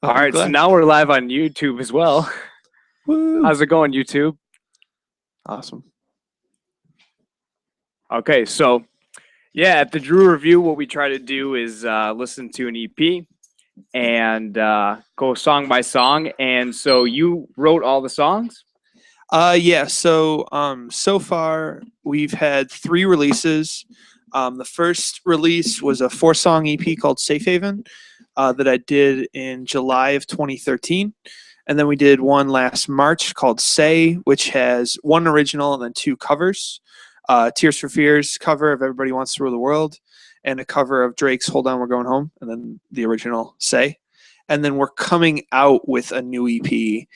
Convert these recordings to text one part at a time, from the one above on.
All right, so now we're live on YouTube as well. Woo. How's it going, YouTube? Awesome. Okay, so yeah, at the Drew Review, what we try to do is listen to an EP and go song by song. And so you wrote all the songs? Yeah. So far we've had 3 releases. The first release was a 4-song EP called Safe Haven that I did in July of 2013. And then we did one last March called Say, which has 1 original and then 2 covers. Tears for Fears cover of Everybody Wants to Rule the World, and a cover of Drake's Hold On, We're Going Home, and then the original Say. And then we're coming out with a new EP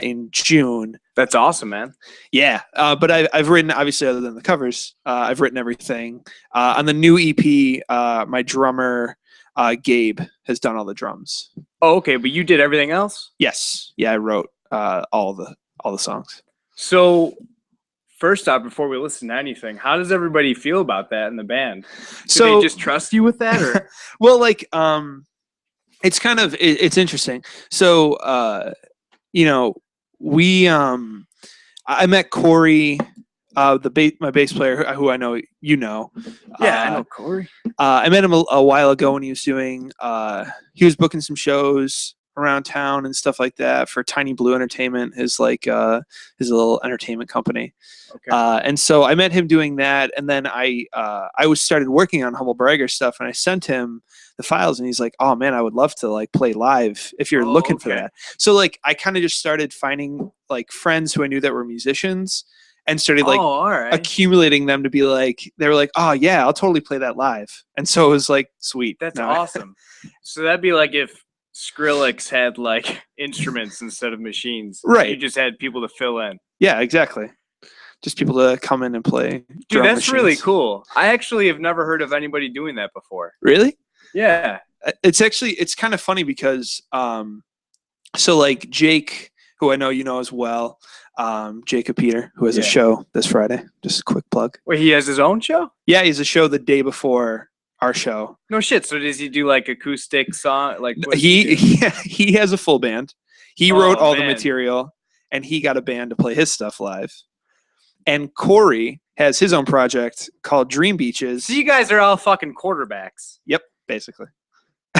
in June. That's awesome, man. Yeah, but I've written, obviously, other than the covers, I've written everything. On the new EP, my drummer, Gabe, has done all the drums. Oh, okay, but you did everything else? Yes. Yeah, I wrote all the songs. So first off, before we listen to anything, how does everybody feel about that in the band? Do they just trust you with that? Or? Well, like, it's kind of, it's interesting. So, I met Corey, my bass player, who I know you know. Yeah, I know Corey. I met him a while ago when he was booking some shows around town and stuff like that for Tiny Blue Entertainment, his little entertainment company. Okay. And so I met him doing that, and then I started working on Humble Bragger stuff, and I sent him the files, and he's like, "Oh man, I would love to like play live if you're looking for that." So like I kind of just started finding like friends who I knew that were musicians, and started like accumulating them to be like, they were like, "Oh yeah, I'll totally play that live." And so it was like, sweet. That's awesome. So that'd be like if Skrillex had like instruments instead of machines. Right. You just had people to fill in. Yeah, exactly. Just people to come in and play. Dude, that's really cool. I actually have never heard of anybody doing that before. Really? Yeah. It's kind of funny because so like Jake, who I know you know as well, Jacob Peter, who has a show this Friday. Just a quick plug. Wait, he has his own show? Yeah, he has a show the day before our show. No shit. So does he do like acoustic song? Like he has a full band. He wrote all the material, and he got a band to play his stuff live. And Corey has his own project called Dream Beaches. So you guys are all fucking quarterbacks. Yep, basically.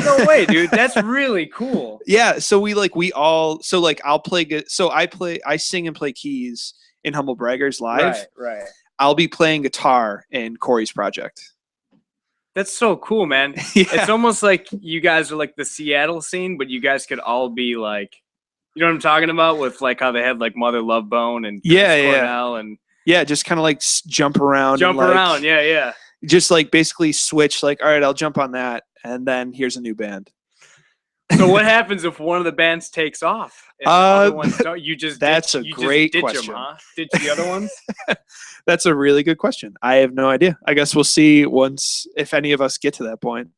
No way, dude. That's really cool. Yeah, so I'll play. So I sing and play keys in Humble Braggers live. Right. I'll be playing guitar in Corey's project. That's so cool, man. Yeah. It's almost like you guys are like the Seattle scene, but you guys could all be like, you know what I'm talking about, with like how they had like Mother Love Bone and Cornell and just kind of like jump around. Yeah. Just like basically switch. Like, all right, I'll jump on that, and then here's a new band. So what happens if one of the bands takes off? And the other ones don't? You just that's a great question. Them, huh? Ditch the other ones? That's a really good question. I have no idea. I guess we'll see once if any of us get to that point.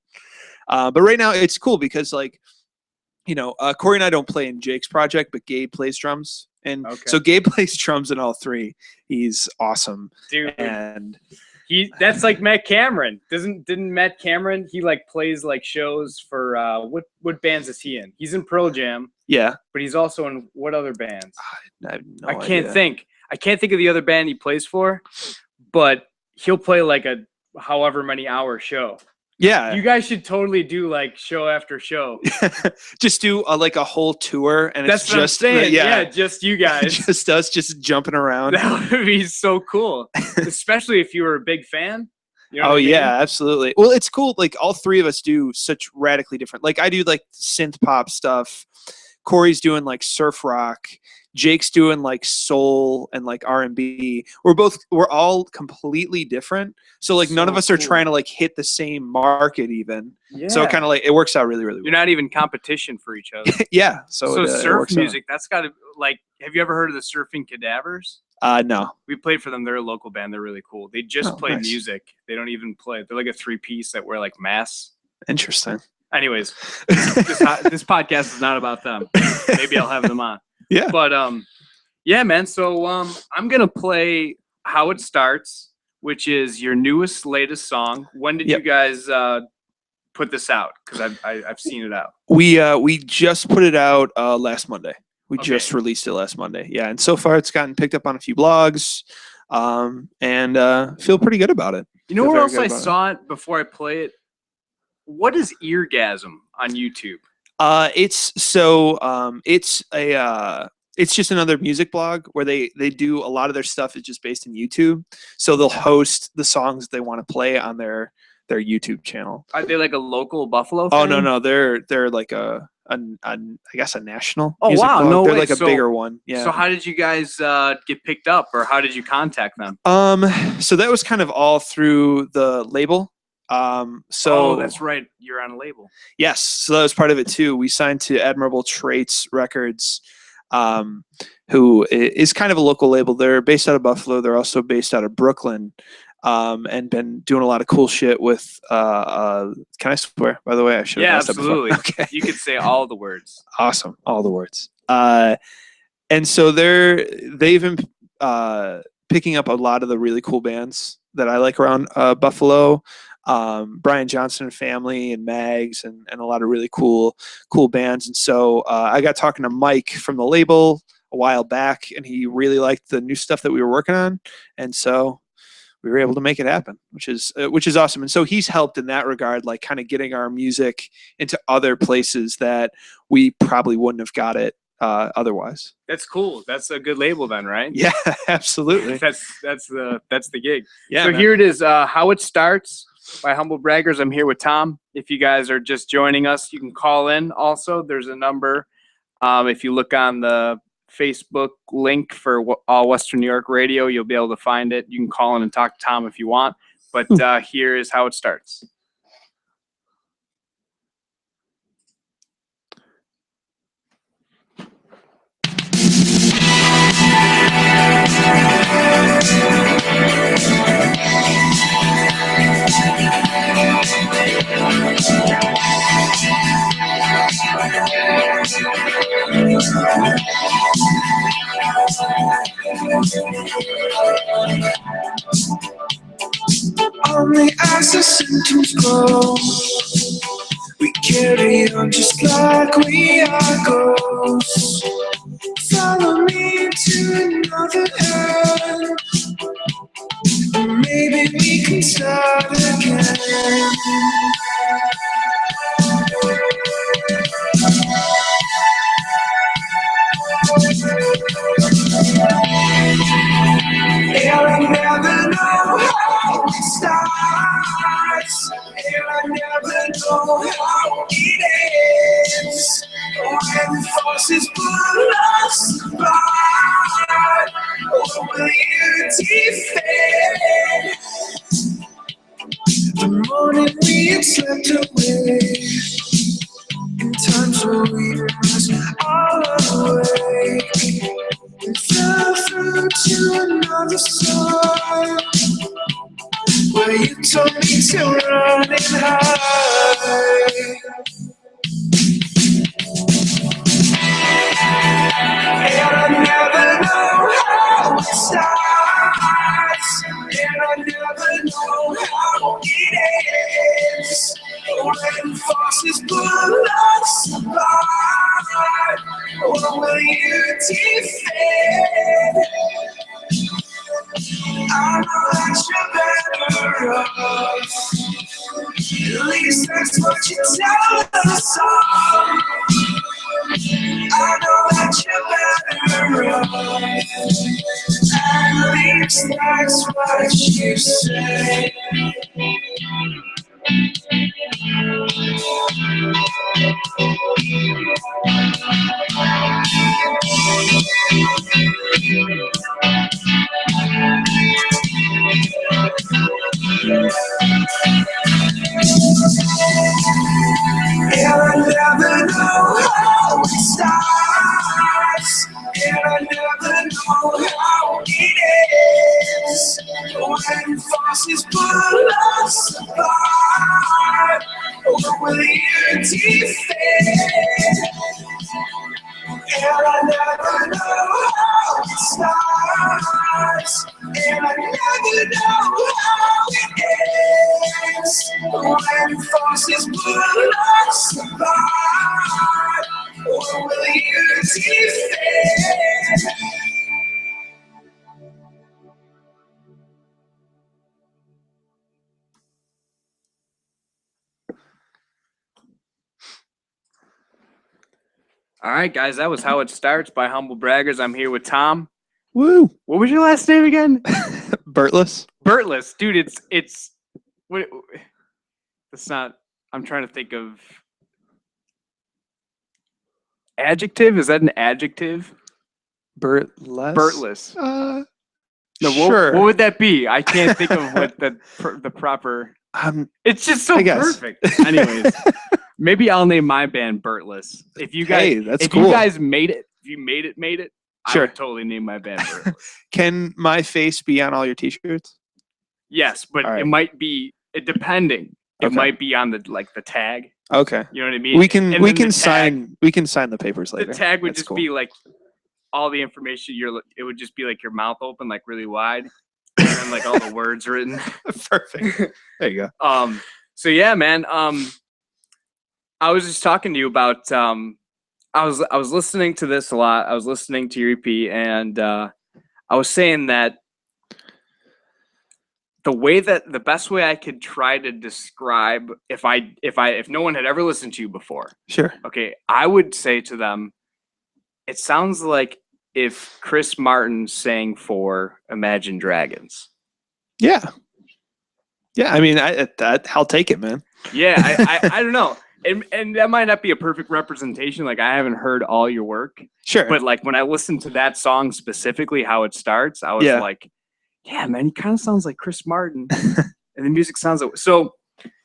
But right now it's cool because like, Corey and I don't play in Jake's project, but Gabe plays drums. And so Gabe plays drums in all 3. He's awesome. Dude. And that's like Matt Cameron. Didn't Matt Cameron, he like plays like shows for what bands is he in? He's in Pearl Jam. Yeah. But he's also in what other bands? I have no idea. I can't think of the other band he plays for, but he'll play like a however many hour show. Yeah. You guys should totally do like show after show. Just do like a whole tour, and that's it's just what I'm saying. Yeah, just you guys. Just us just jumping around. That would be so cool. Especially if you were a big fan. You know yeah, absolutely. Well, it's cool. Like all 3 of us do such radically different. Like I do like synth pop stuff. Corey's doing like surf rock. Jake's doing like soul and like R&B. We're all completely different. So like none of us are trying to like hit the same market even. Yeah. So kind of like it works out really, really well. You're not even competition for each other. Yeah. So surf music, that's got to like, have you ever heard of the Surfing Cadavers? No. We played for them. They're a local band. They're really cool. They just play music. They don't even play. They're like a 3-piece that wear like masks. Interesting. Anyways, this podcast is not about them. Maybe I'll have them on. Yeah. But yeah, man. So I'm gonna play How It Starts, which is your latest song. When did you guys put this out? Because I've seen it out. We just put it out last Monday. We Okay. just released it last Monday. Yeah, and so far it's gotten picked up on a few blogs, and feel pretty good about it. You know where else I saw it before I play it? What is Eargasm on YouTube? It's just another music blog where they do a lot of their stuff is just based in YouTube. So they'll host the songs they want to play on their YouTube channel. Are they like a local Buffalo thing? Oh no, they're like a I guess a national. Oh music wow, blog. no They're way. like a bigger one. Yeah. So how did you guys get picked up, or how did you contact them? So that was kind of all through the label. Oh, that's right. You're on a label. Yes, so that was part of it too. We signed to Admirable Traits Records, who is kind of a local label. They're based out of Buffalo. They're also based out of Brooklyn, and been doing a lot of cool shit with. Can I swear? By the way, I should. Yeah, absolutely. Okay, you could say all the words. Awesome, all the words. And so they've been picking up a lot of the really cool bands that I like around Buffalo. Brian Johnson and Family and Mags and a lot of really cool bands. And so I got talking to Mike from the label a while back, and he really liked the new stuff that we were working on. And so we were able to make it happen, which is awesome. And so he's helped in that regard, like kind of getting our music into other places that we probably wouldn't have got it otherwise. That's cool. That's a good label then, right? Yeah, absolutely. that's the gig. Yeah. So man. Here it is. How It Starts by Humble Braggers. I'm here with Tom. If you guys are just joining us, you can call in. Also, there's a number. If you look on the Facebook link for All Western New York Radio, you'll be able to find it. You can call in and talk to Tom if you want. But here is How It Starts. Only as the symptoms grow, we carry on just like we are ghosts. Follow me to another end, and maybe we can start again. And I never know how it starts, and I never know how it ends. When forces pull us apart, what will you defend? The morning we had slept away, in times where we was all awake, and fell through to another side, where you told me to run and hide. And I never know how it starts, and I never know how it ends. When forces pull us apart, what will you defend? I know that you're better off, at least that's what you tell us all. I know that you're better off, at least that's what you say. And I never know how it starts, and I never know how it ends. When forces pull us apart, what will you defend? All right, guys, that was How It Starts by Humble Braggers. I'm here with Tom. Woo! What was your last name again? Bertless. Bertless, dude. It's not. I'm trying to think of adjective. Is that an adjective? Bertless. Bertless. No, sure. what would that be? I can't think of what the proper. It's just so perfect. Anyways, maybe I'll name my band Bertless. If you guys, that's cool. You guys made it, if you made it, sure. I would totally name my band Bertless. Can my face be on all your T-shirts? Yes, but right. It might be depending. It might be on the tag. Okay. You know what I mean? We can sign the papers later. The tag would That's just cool. be like all the information. It would just be like your mouth open, like really wide, and then like all the words written. Perfect. There you go. So yeah, man. I was just talking to you about. I was listening to this a lot. I was listening to your EP, and I was saying that the best way I could try to describe if no one had ever listened to you before. Sure. Okay, I would say to them, it sounds like if Chris Martin sang for Imagine Dragons. Yeah. Yeah, I mean, I'll take it, man. Yeah, I don't know. And that might not be a perfect representation. Like, I haven't heard all your work. Sure. But, like, when I listened to that song specifically, How It Starts, I was like, yeah, man, he kind of sounds like Chris Martin. And the music sounds like... So,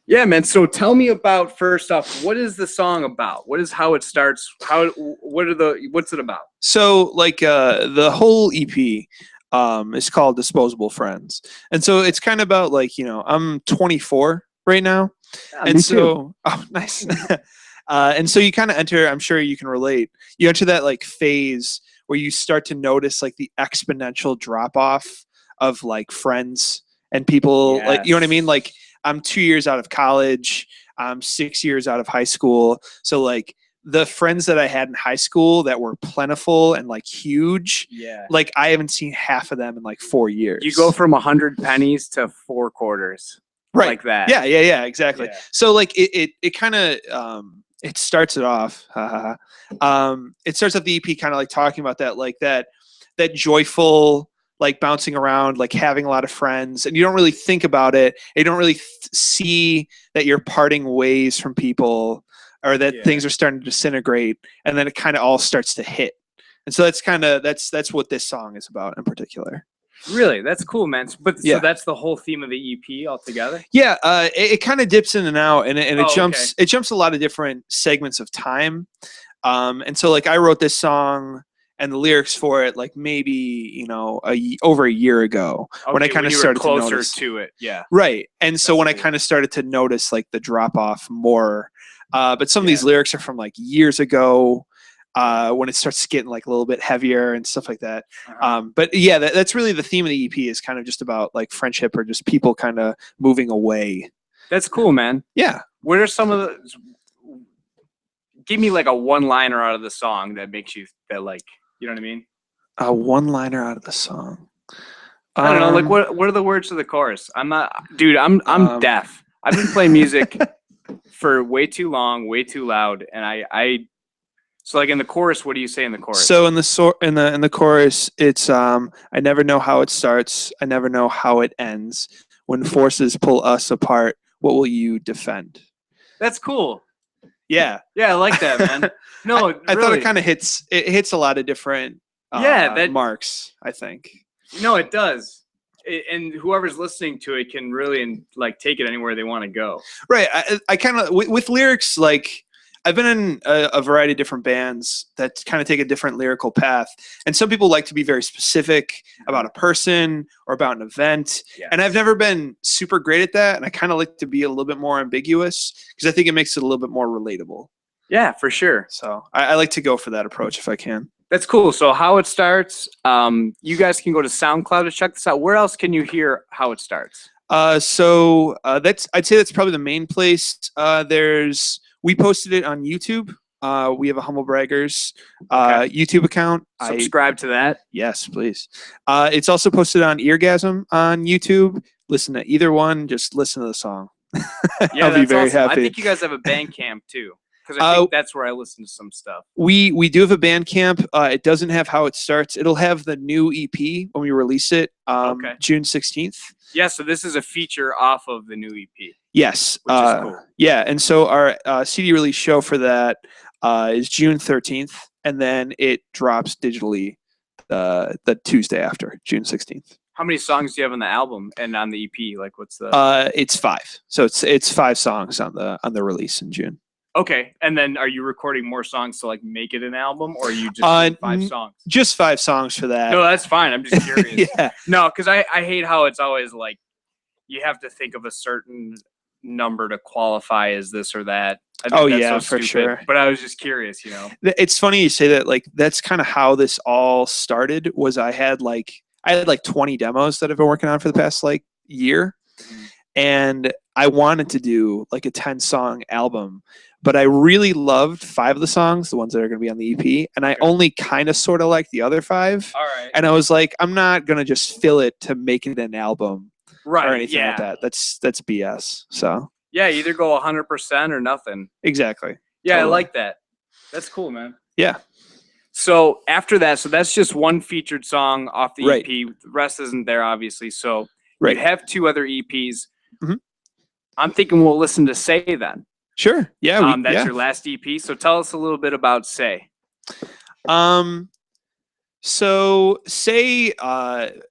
yeah, man. So tell me about, first off, what is the song about? What is How It Starts? What's it about? So, like, the whole EP... is called Disposable Friends. And so it's kind of about like, I'm 24 right now. Yeah, and so, oh, nice. And so you kind of enter, I'm sure you can relate. You enter that like phase where you start to notice like the exponential drop off of like friends and people. Yes. Like, you know what I mean? Like I'm 2 years out of college. I'm 6 years out of high school. So like, the friends that I had in high school that were plentiful and like huge, like I haven't seen half of them in like 4 years. You go from 100 pennies to 4 quarters, right? Like that. Yeah, exactly. Yeah. So like it kind of it starts it off. It starts off the EP kind of like talking about that, like that joyful, like bouncing around, like having a lot of friends, and you don't really think about it. You don't really see that you're parting ways from people. Or that things are starting to disintegrate, and then it kind of all starts to hit. And so that's what this song is about in particular. Really, that's cool, man. But so that's the whole theme of the EP altogether. Yeah, it kind of dips in and out, and it jumps. Okay. It jumps a lot of different segments of time. And so like I wrote this song and the lyrics for it like maybe over a year ago, when I kind of started closer to notice to it. Yeah. Right. And so when I kind of started to notice like the drop off more. But some of these lyrics are from like years ago, when it starts getting like a little bit heavier and stuff like that. But yeah, that's really the theme of the EP, is kind of just about like friendship or just people kind of moving away. That's cool, man. Yeah. What are some of the? Give me like a one-liner out of the song that makes you that like, you know what I mean? A one-liner out of the song. I don't know. Like what are the words to the chorus? I'm not, dude. I'm deaf. I've been playing music for way too long, way too loud, and I so like in the chorus, what do you say in the chorus? So in the chorus, it's I never know how it starts, I never know how it ends. When forces pull us apart, what will you defend? That's cool. Yeah, I like that, man. No, I thought it kind of hits a lot of different marks, I think. No, it does. And whoever's listening to it can really like take it anywhere they want to go. Right. I kind of with lyrics, like I've been in a variety of different bands that kind of take a different lyrical path. And some people like to be very specific about a person or about an event. Yes. And I've never been super great at that. And I kind of like to be a little bit more ambiguous because I think it makes it a little bit more relatable. Yeah, for sure. So I like to go for that approach if I can. That's cool. So How It Starts, you guys can go to SoundCloud to check this out. Where else can you hear How It Starts? I'd say that's probably the main place. We posted it on YouTube We have a Humble Braggers Okay. YouTube account. Subscribe to that. Yes, please. It's also posted on Eargasm on YouTube. Listen to either one. Just listen to the song. Yeah, I'll be very awesome. happy. I think you guys have a Bandcamp too, because I think that's where I listen to some stuff. We do have a Bandcamp. It doesn't have How It Starts. It'll have the new EP when we release it. Okay. June 16th. Yeah, so this is a feature off of the new EP. Yes. Which is cool. Yeah, and so our CD release show for that is June 13th, and then it drops digitally the Tuesday after, June 16th. How many songs do you have on the album and on the EP? Like, what's the? It's 5. So it's 5 songs on the release in June. Okay, and then are you recording more songs to like make it an album, or are you just doing 5 songs? Just 5 songs for that. No, that's fine. I'm just curious. Yeah. No, because I hate how it's always like you have to think of a certain number to qualify as this or that. I think that's so for stupid. Sure. But I was just curious, you know. It's funny you say that. Like that's kind of how this all started. Was I had like 20 demos that I've been working on for the past like year, and I wanted to do like a 10-song album, but I really loved 5 of the songs, the ones that are going to be on the EP, and I only kind of sort of like the other 5. All right. And I was like, I'm not going to just fill it to make it an album, right? Or anything like that. That's BS. So yeah, either go 100% or nothing. Exactly. Yeah, Totally. I like that. That's cool, man. Yeah. So after that, so that's just one featured song off the Right. EP. The rest isn't there, obviously. So Right. you have 2 other EPs. Mhm. I'm thinking we'll listen to Say then. Sure. Yeah. That's your last EP. So tell us a little bit about Say. So Say,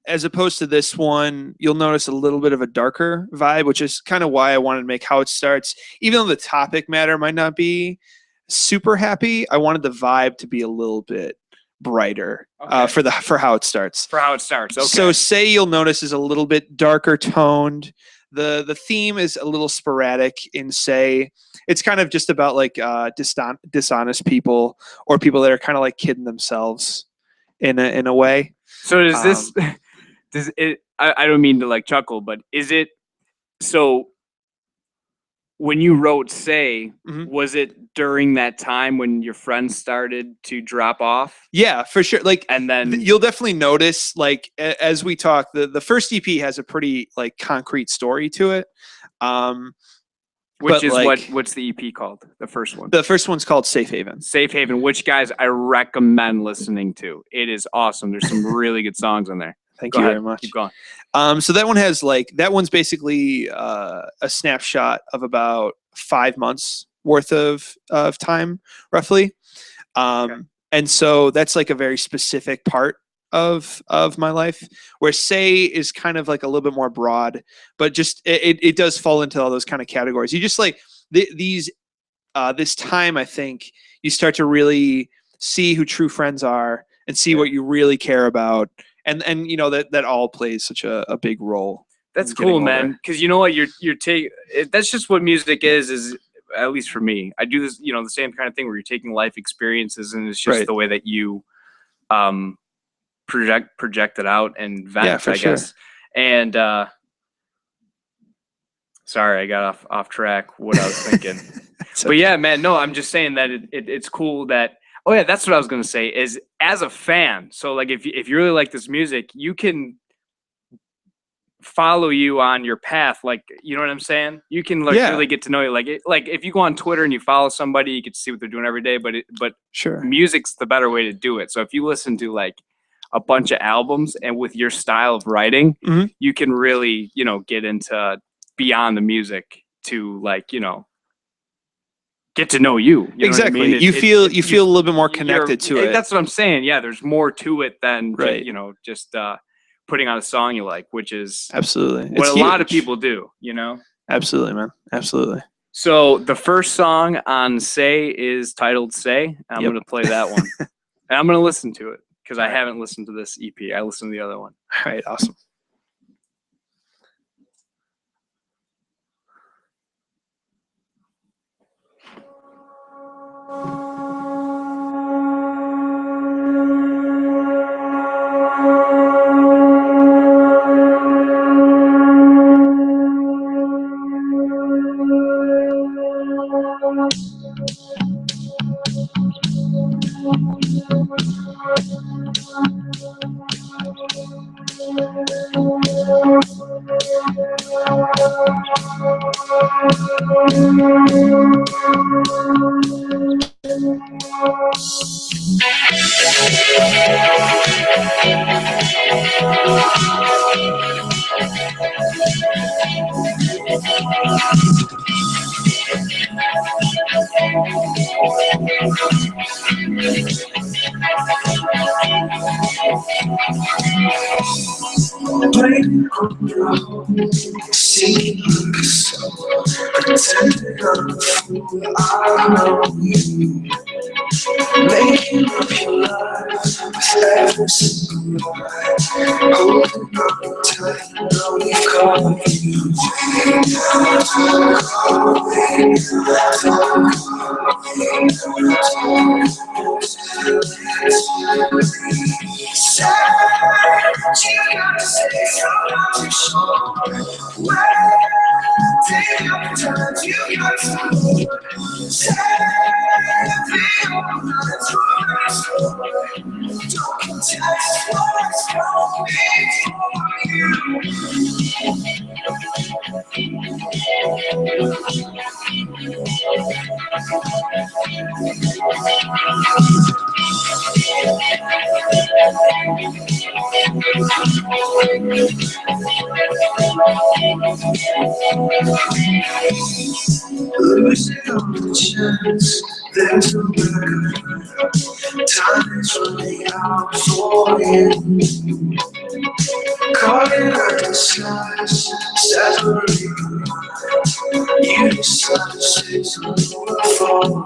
as opposed to this one, you'll notice a little bit of a darker vibe, which is kind of why I wanted to make How It Starts. Even though the topic matter might not be super happy, I wanted the vibe to be a little bit brighter for How It Starts. For How It Starts. Okay. So Say, you'll notice, is a little bit darker toned. The theme is a little sporadic in Say. It's kind of just about like dishonest people, or people that are kind of like kidding themselves in a way. So does this does it I don't mean to like chuckle, but is it so when you wrote Say, was it during that time when your friends started to drop off? Yeah, for sure. Like, and then you'll definitely notice, like, as we talk, the first EP has a pretty like concrete story to it. Which is like, what's the EP called? The first one. The first one's called Safe Haven. Safe Haven, which, guys, I recommend listening to. It is awesome. There's some really good songs in there. Thank you very much. Keep going. So that one has that one's basically a snapshot of about 5 months worth of time, roughly. And so that's like a very specific part of my life, where Say is kind of like a little bit more broad, but just it does fall into all those kind of categories. You just like this time, I think you start to really see who true friends are and see what you really care about. And you know that all plays such a big role. That's cool, man. Because you know what, you're taking. That's just what music is at least for me. I do this, the same kind of thing where you're taking life experiences, and it's just the way that you project it out and vent, I guess. And sorry, I got off track. What I was thinking, but yeah, man. No, I'm just saying that it's cool that. Oh yeah, that's what I was gonna say. Is as a fan, so like if you really like this music, you can follow you on your path. Like, you know what I'm saying? You can really get to know you. Like if you go on Twitter and you follow somebody, you get to see what they're doing every day. But sure, music's the better way to do it. So if you listen to like a bunch of albums and with your style of writing, you can really get into beyond the music to get to know you. Exactly. Know what I mean? You feel a little bit more connected to it. That's what I'm saying. Yeah, there's more to it than just putting out a song you like, which is absolutely what a lot of people do. Absolutely, man. Absolutely. So the first song on Say is titled Say. I'm going to play that one, and I'm going to listen to it because I haven't listened to this EP. I listened to the other one. All right. Awesome. Seem like a soul, pretending I'm a fool. I know you, making up your life with every single lie, holding on tight. Now we've caught you. Say what you gotta say, so not too sure. Well, take your time, you got to say everything on my story. Don't contest what's coming for you. Losing all the chance, there's no better. Time is running out for you. Caught in a disguise, separating. You decide to say something for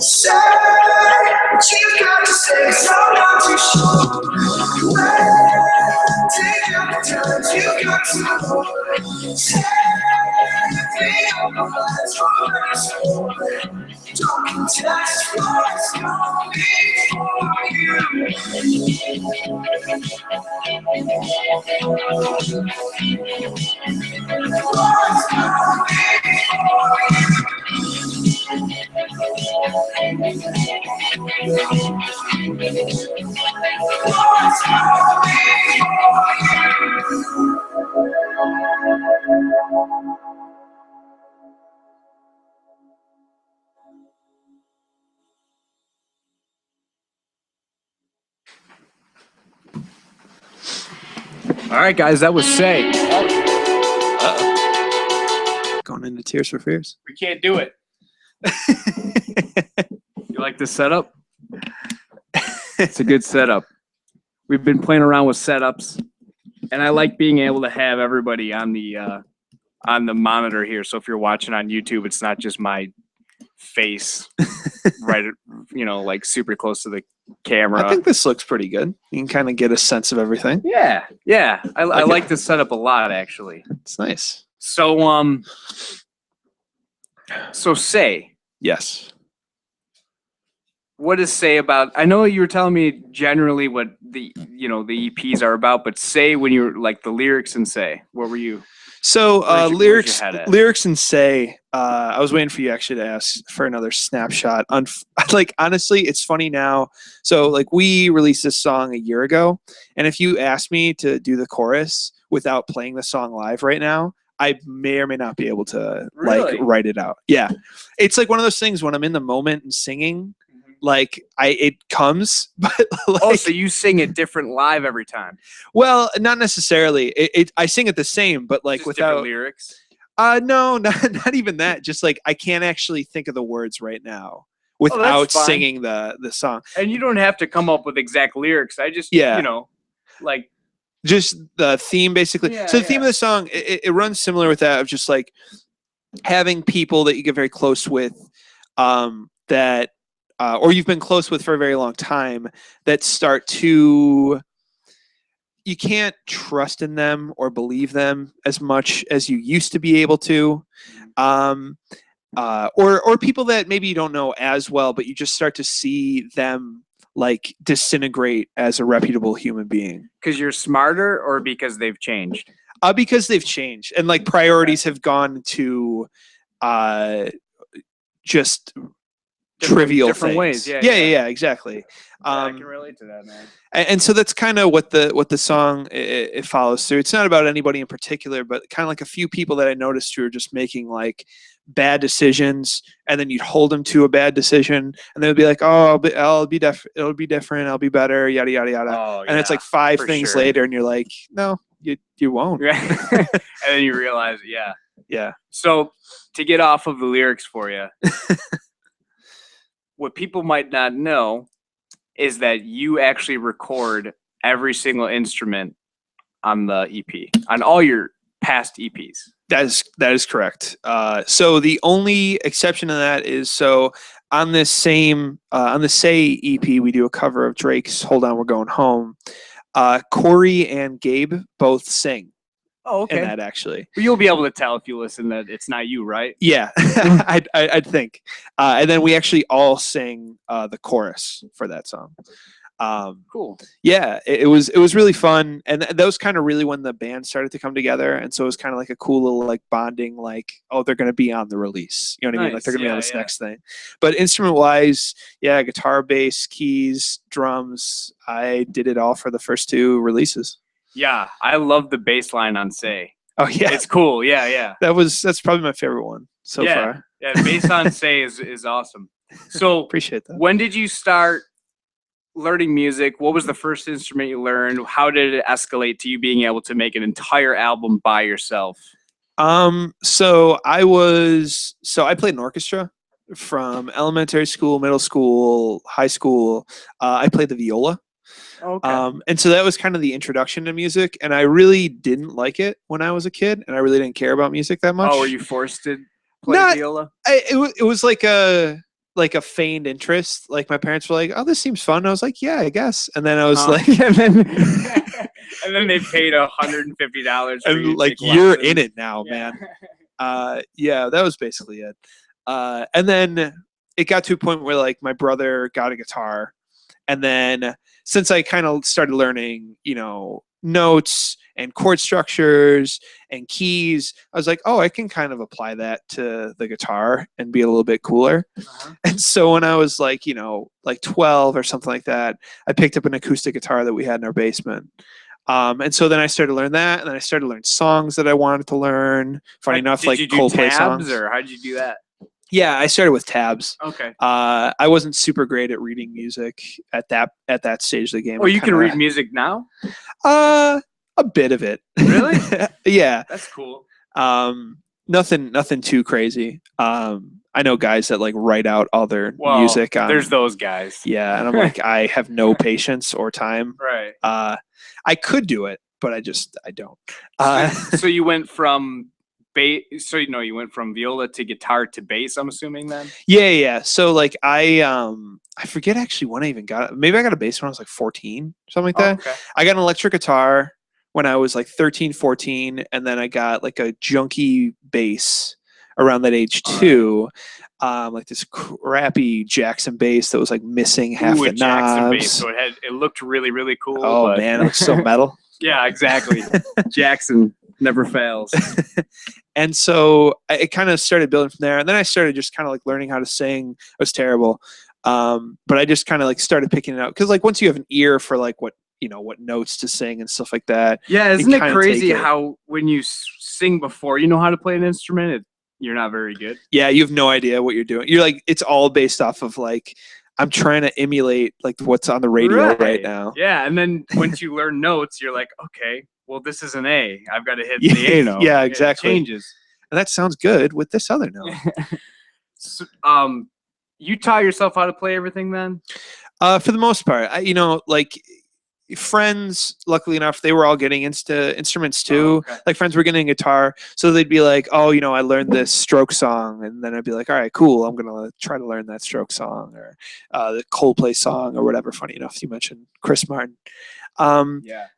say what you've got to say, so I'm not too sure. Well, take your time, you got to say everything on my mind's for my story. Don't contest what's coming for you. What's coming for you. All right, guys, that was Say. Going into Tears for Fears. We can't do it. You like this setup? It's a good setup. We've been playing around with setups, and I like being able to have everybody on the monitor here. So if you're watching on YouTube, it's not just my face, right? Like super close to the camera. I think this looks pretty good. You can kind of get a sense of everything. Yeah. I like this setup a lot, actually. It's nice. So Say. Yes. What does Say about? I know you were telling me generally what the EPs are about, but Say, when you're like the lyrics and Say, what were you? So lyrics and Say. I was waiting for you actually to ask for another snapshot. Like honestly, it's funny now. So like we released this song a year ago, and if you asked me to do the chorus without playing the song live right now, I may or may not be able to like write it out. Yeah, it's like one of those things when I'm in the moment and singing. Like it comes, but like, oh, so you sing it different live every time? well, not necessarily. I sing it the same, but like Just without different lyrics. No, not even that. Just like I can't actually think of the words right now Oh, that's without fine. singing the song. And you don't have to come up with exact lyrics. I just, Yeah. you know, like just the theme basically. Yeah, So the theme yeah. of the song, it runs similar with that of just like having people that you get very close with, that or you've been close with for a very long time, that start to, you can't trust in them or believe them as much as you used to be able to. Or people that maybe you don't know as well, but you just start to see them like disintegrate as a reputable human being. because you're smarter or because they've changed? Because they've changed and like priorities have gone to just trivial different things. ways. Yeah, exactly. I can relate to that, man. And so that's kind of what the song it follows through. It's not about anybody in particular, but kind of like a few people that I noticed who are just making like bad decisions, and then you'd hold them to a bad decision, and they'd be like, "Oh, it'll be different. I'll be better." Yada yada yada. Oh, And it's like 5 things later, and you're like, "No, you won't." and then you realize, yeah. Yeah. So to get off of the lyrics for you, what people might not know is that you actually record every single instrument on the EP, on all your past EPs. That is correct. So the only exception to that is, so on this same on the Say EP, we do a cover of Drake's "Hold On, We're Going Home." Corey and Gabe both sing Oh, okay. in that, actually. But you'll be able to tell if you listen that it's not you, right? Yeah, I'd think. And then we actually all sing the chorus for that song. Cool. Yeah, it was really fun, and that was kind of really when the band started to come together, and so it was kind of like a cool little like bonding, like, oh, they're gonna be on the release, you know what I mean? Like they're gonna be on this next thing. But instrument wise, yeah, guitar, bass, keys, drums, I did it all for the first 2 releases. Yeah, I love the bass line on Say. Oh yeah, It's cool. Yeah. that's probably my favorite one so far. Yeah, the bass on Say is awesome. So Appreciate that. when did you start learning music? What was the first instrument you learned? How did it escalate to you being able to make an entire album by yourself? So I played an orchestra from elementary school, middle school, high school. I played the viola. Okay. And so that was kind of the introduction to music, and I really didn't like it when I was a kid, and I really didn't care about music that much. Oh, were you forced to play viola? It was like a feigned interest. Like my parents were like, "Oh, this seems fun." I was like, "Yeah, I guess." And then I was like, and then they paid $150. and like, you're in it now, man. Yeah, that was basically it. And then it got to a point where like my brother got a guitar, and then since I kind of started learning, notes and chord structures and keys, I was like, oh, I can kind of apply that to the guitar and be a little bit cooler. And so when I was like 12 or something like that, I picked up an acoustic guitar that we had in our basement. And so then I started to learn that, and then I started to learn songs that I wanted to learn. Funny enough, like Coldplay songs. Or how'd you do that? Yeah, I started with tabs. Okay. I wasn't super great at reading music at that stage of the game. Oh, you can read music now? A bit of it. Really? Yeah. That's cool. Nothing too crazy. I know guys that like write out all their music. There's those guys. Yeah, and I'm like, I have no patience or time. Right. I could do it, but I don't. So you went from you went from viola to guitar to bass, I'm assuming then? Yeah. So like I forget actually when I even got it. Maybe I got a bass when I was like 14, something like that. Okay. I got an electric guitar when I was like 13, 14, and then I got like a junky bass around that age too. Like this crappy Jackson bass that was like missing half the knobs. Jackson bass, so it looked really, really cool. Oh man, it looks so metal. Yeah, exactly. Jackson never fails. And so it kind of started building from there. And then I started just kind of like learning how to sing. I was terrible. But I just kind of like started picking it out. Cause like once you have an ear for like what notes to sing and stuff like that. Yeah. Isn't it crazy how when you sing before you know how to play an instrument, you're not very good? Yeah. You have no idea what you're doing. You're like, it's all based off of like I'm trying to emulate like what's on the radio right now. Yeah, and then once you learn notes, you're like, okay, well, this is an A. I've got to hit the A note. Yeah, exactly. It changes. And that sounds good with this other note. So, you taught yourself how to play everything then? For the most part, like friends, luckily enough, they were all getting into instruments too. Okay. Like friends were getting a guitar. So they'd be like, oh, I learned this stroke song. And then I'd be like, all right, cool. I'm going to try to learn that stroke song or the Coldplay song or whatever. Funny enough, you mentioned Chris Martin. Yeah.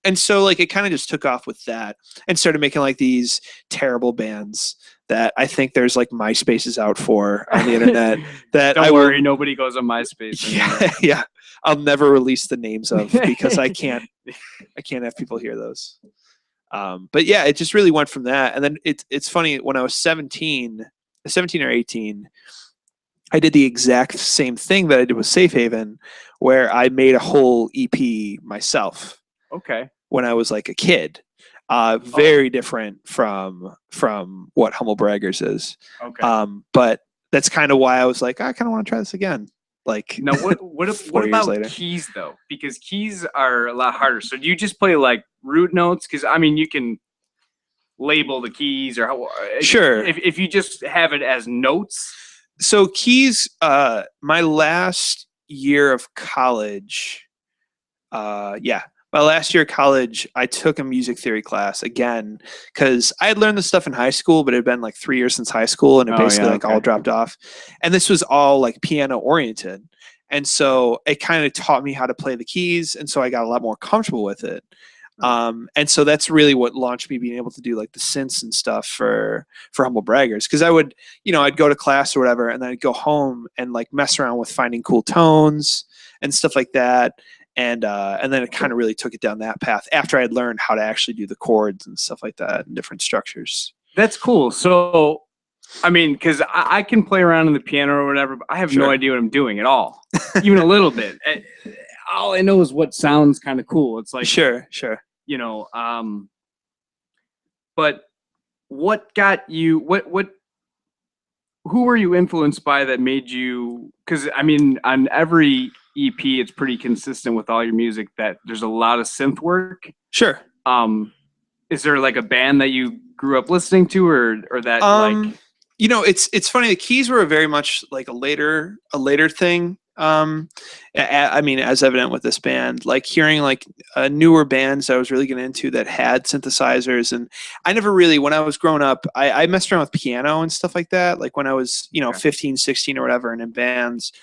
And so like it kind of just took off with that and started making like these terrible bands that I think there's like MySpaces out for on the internet that Don't worry, nobody goes on MySpace anymore. Yeah. I'll never release the names of because I can't have people hear those. But yeah, it just really went from that. And then it's funny, when I was 17 or 18, I did the exact same thing that I did with Safe Haven, where I made a whole EP myself. Okay. When I was like a kid. Very different from what Humble Braggers is. Okay. But that's kind of why I was like, I kind of want to try this again. Like, now, what about keys though? Because keys are a lot harder. So do you just play like root notes? Because I mean, you can label the keys or sure. If you just have it as notes. So keys. My last year of college. My last year of college, I took a music theory class again because I had learned this stuff in high school, but it had been like 3 years since high school, and it basically all dropped off. And this was all like piano oriented, and so it kind of taught me how to play the keys, and so I got a lot more comfortable with it. And so that's really what launched me being able to do like the synths and stuff for Humble Braggers, because I would, I'd go to class or whatever, and then I'd go home and like mess around with finding cool tones and stuff like that. And then it kind of really took it down that path after I had learned how to actually do the chords and stuff like that and different structures. That's cool. So, I mean, because I can play around on the piano or whatever, but I have no idea what I'm doing at all, even a little bit. All I know is what sounds kind of cool. It's like sure. But what got you? Who were you influenced by that made you? Because I mean, on every EP, it's pretty consistent with all your music that there's a lot of synth work. Sure. Is there like a band that you grew up listening to, or that like? It's funny. The keys were very much like a later thing. I mean, as evident with this band, like hearing like newer bands I was really getting into that had synthesizers, and I never really, when I was growing up, I messed around with piano and stuff like that. Like when I was, 15, 16 or whatever, and in bands.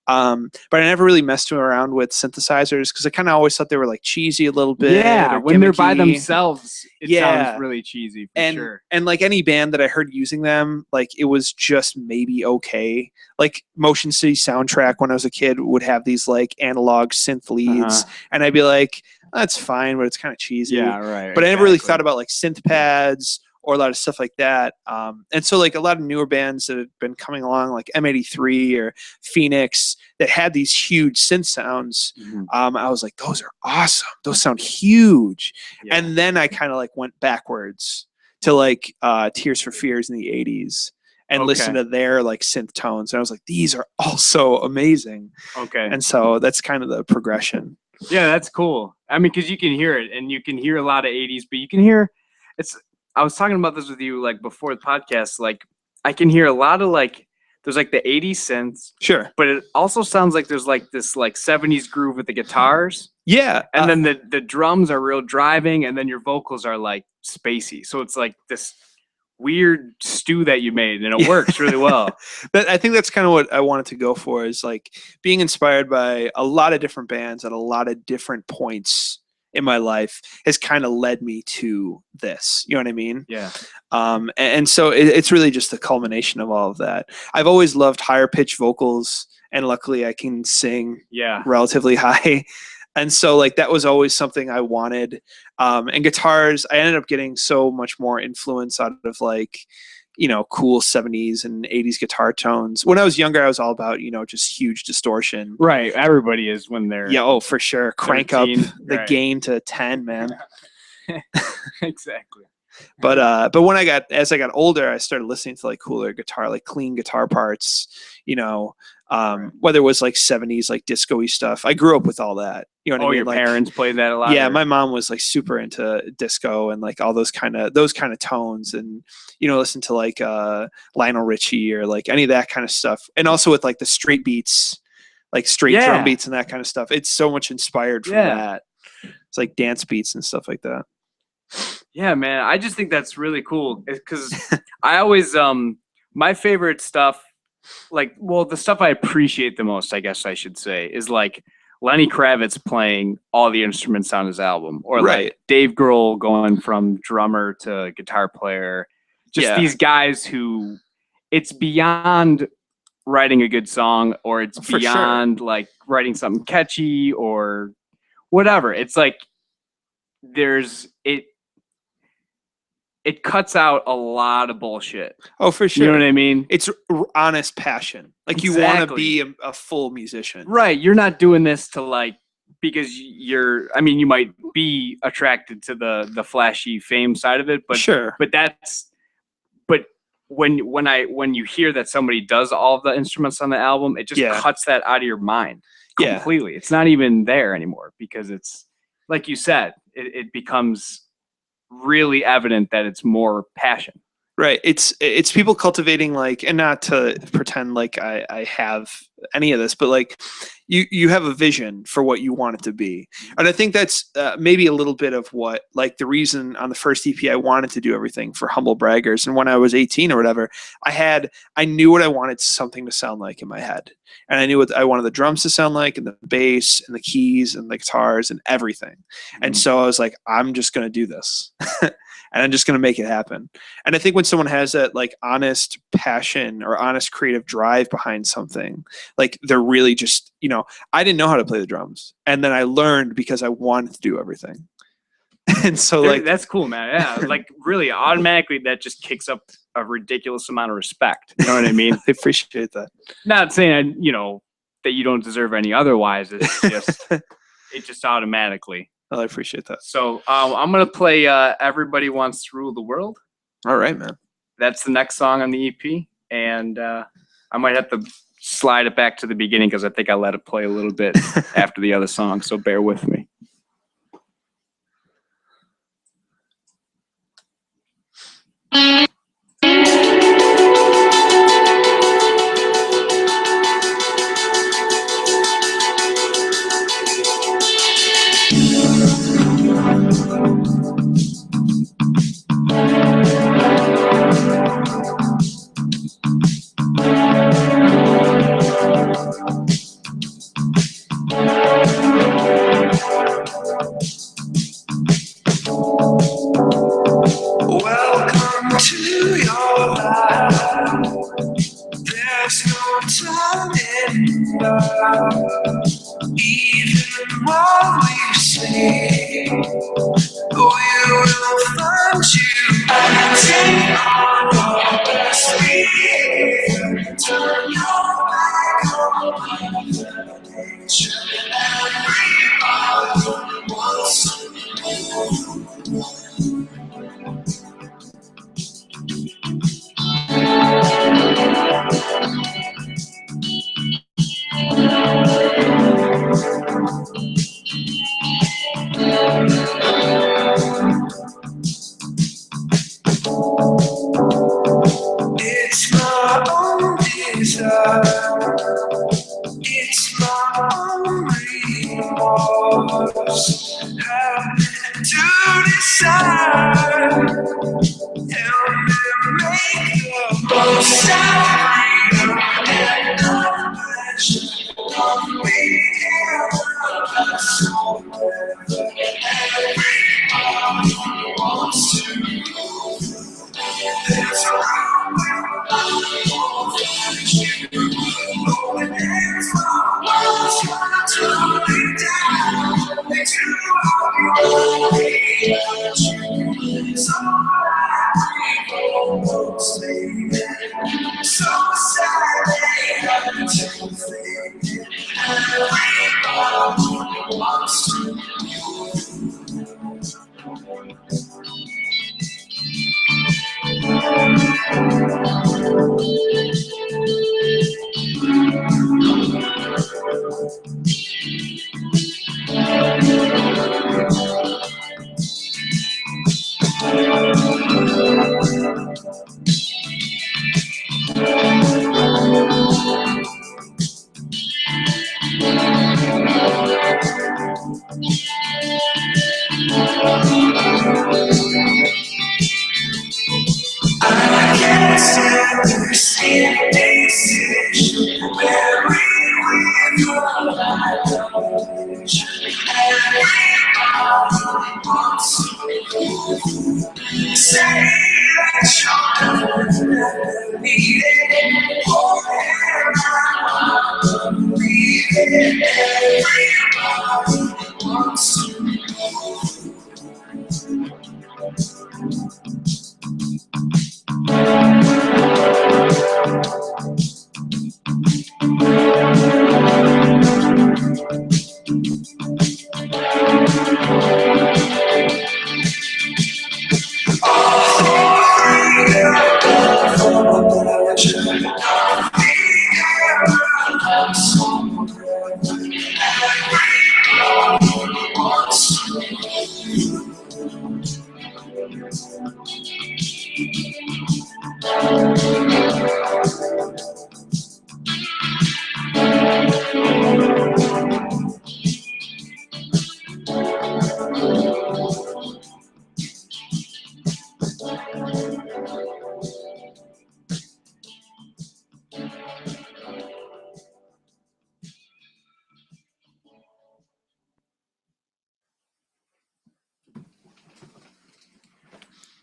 But I never really messed around with synthesizers because I kind of always thought they were like cheesy a little bit. Yeah, when they're by themselves, it sounds really cheesy for sure. And like any band that I heard using them, like it was just maybe okay. Like Motion City Soundtrack when I was a kid would have these like analog synth leads, and I'd be like, that's fine, but it's kind of cheesy. Yeah, right. But I never really thought about like synth pads or a lot of stuff like that. And so like a lot of newer bands that have been coming along, like M83 or Phoenix, that had these huge synth sounds. I was like, those are awesome. Those sound huge. Yeah. And then I kind of like went backwards to like Tears for Fears in the 80s and listened to their like synth tones. And I was like, these are also amazing. Okay. And so that's kind of the progression. Yeah, that's cool. I mean, because you can hear it, and you can hear a lot of 80s, but you can hear I was talking about this with you like before the podcast. Like I can hear a lot of like there's like the 80s synths. Sure. But it also sounds like there's like this like 70s groove with the guitars. Yeah. And then the drums are real driving, and then your vocals are like spacey. So it's like this weird stew that you made, and it works really well. But I think that's kind of what I wanted to go for, is like being inspired by a lot of different bands at a lot of different points in my life has kind of led me to this. You know what I mean? Yeah. And so it's really just the culmination of all of that. I've always loved higher pitched vocals, and luckily I can sing relatively high. And so like that was always something I wanted. And guitars, I ended up getting so much more influence out of like, cool 70s and 80s guitar tones. When I was younger, I was all about, just huge distortion. Right. Everybody is when they're... Yeah, oh, for sure. Crank 13, up the gain to 10, man. Exactly. But when as I got older, I started listening to like cooler guitar, like clean guitar parts, whether it was like 70s, like disco-y stuff. I grew up with all that. You know what I mean? Your like, parents played that a lot? Yeah, my mom was like super into disco and like all those kind of tones, and listen to like Lionel Richie or like any of that kind of stuff. And also with like the straight beats, like straight drum beats and that kind of stuff. It's so much inspired from that. It's like dance beats and stuff like that. Yeah, man. I just think that's really cool because I always, my favorite stuff, the stuff I appreciate the most, I guess I should say, is like Lenny Kravitz playing all the instruments on his album, or like Dave Grohl going from drummer to guitar player. Just these guys who it's beyond writing a good song, or it's beyond like writing something catchy or whatever. It's like it cuts out a lot of bullshit. Oh, for sure. You know what I mean? It's honest passion. Like you want to be a full musician. Right. You're not doing this to like, because you might be attracted to the flashy fame side of it, but but when you hear that somebody does all of the instruments on the album, it just cuts that out of your mind completely. Yeah. It's not even there anymore because it's like you said, it becomes really evident that it's more passion. Right. It's people cultivating like, and not to pretend like I have any of this, but like you have a vision for what you want it to be. And I think that's maybe a little bit of what, like the reason on the first EP, I wanted to do everything for Humble Braggers. And when I was 18 or whatever, I knew what I wanted something to sound like in my head. And I knew what I wanted the drums to sound like, and the bass and the keys and the guitars and everything. And so I was like, I'm just going to do this. And I'm just going to make it happen. And I think when someone has that like honest passion or honest creative drive behind something, like they're really just, I didn't know how to play the drums. And then I learned because I wanted to do everything. And so that's cool, man. Yeah. Like really automatically that just kicks up a ridiculous amount of respect. You know what I mean? I appreciate that. Not saying, that you don't deserve any otherwise. It's just, it just automatically. Oh, I appreciate that. So I'm going to play Everybody Wants to Rule the World. All right, man. That's the next song on the EP. And I might have to slide it back to the beginning because I think I let it play a little bit after the other song. So bear with me. Welcome to your life. There's no time in love. Even while we sleep, we will find you acting on your best behavior. Turn your back on Mother Nature. Everybody wants to know. It's my own desire. It's my own remorse. Having to decide. Help me make the most out of freedom and of pleasure. Don't be careless forever. Everybody wants to know. There's a room where I won't find you. Open hands from walls to lay down. They do all your way. So I stay there. So sad they have to fade. Everybody wants to know. I can't stand this indecision. Buried with all my knowledge. Everybody wants to say that you're never needed. Oh, I'm needed. Everybody wants to.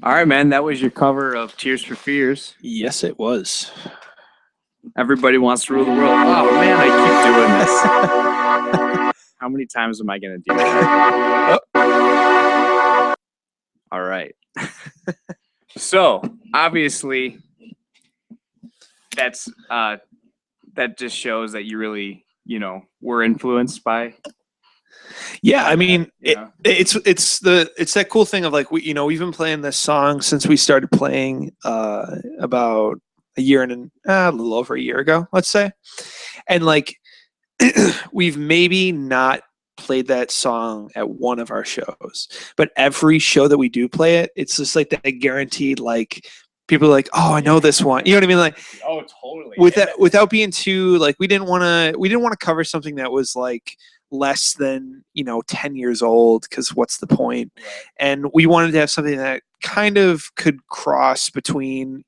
All right, man. That was your cover of Tears for Fears. Yes, it was. Everybody wants to rule the world. Oh man, I keep doing this. How many times am I gonna do that? All right. So obviously, that just shows that you really, were influenced by. Yeah, I mean, Yeah. it's that cool thing of like we've been playing this song since we started playing about a year and a little over a year ago, let's say, and like we've maybe not played that song at one of our shows, but every show that we do play it, it's just like that guaranteed like people are like, oh, I know this one, you know what I mean, like Oh, totally. without being too like we didn't want to cover something that was like less than 10 years old, because what's the point? Right. And we wanted to have something that kind of could cross between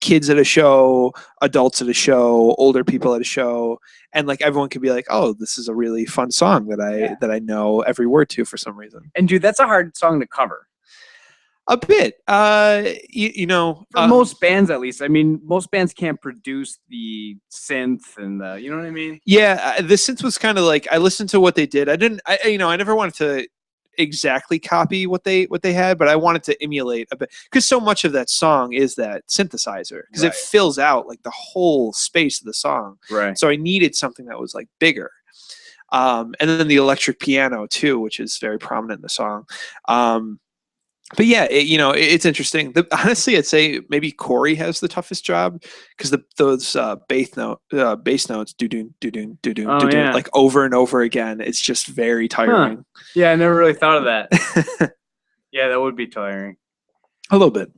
kids at a show, adults at a show, older people at a show, and like everyone could be like, oh, this is a really fun song that I know every word to for some reason. And dude, that's a hard song to cover. A bit, For most bands, at least. I mean, most bands can't produce the synth and the, you know what I mean? Yeah, the synth was kind of like I listened to what they did. I never wanted to exactly copy what they had, but I wanted to emulate a bit, because so much of that song is that synthesizer, because it fills out like the whole space of the song. Right. So I needed something that was like bigger. And then the electric piano too, which is very prominent in the song. But yeah, it's interesting. Honestly, I'd say maybe Corey has the toughest job, because those bass notes do like over and over again. It's just very tiring. Huh. Yeah, I never really thought of that. Yeah, that would be tiring. A little bit.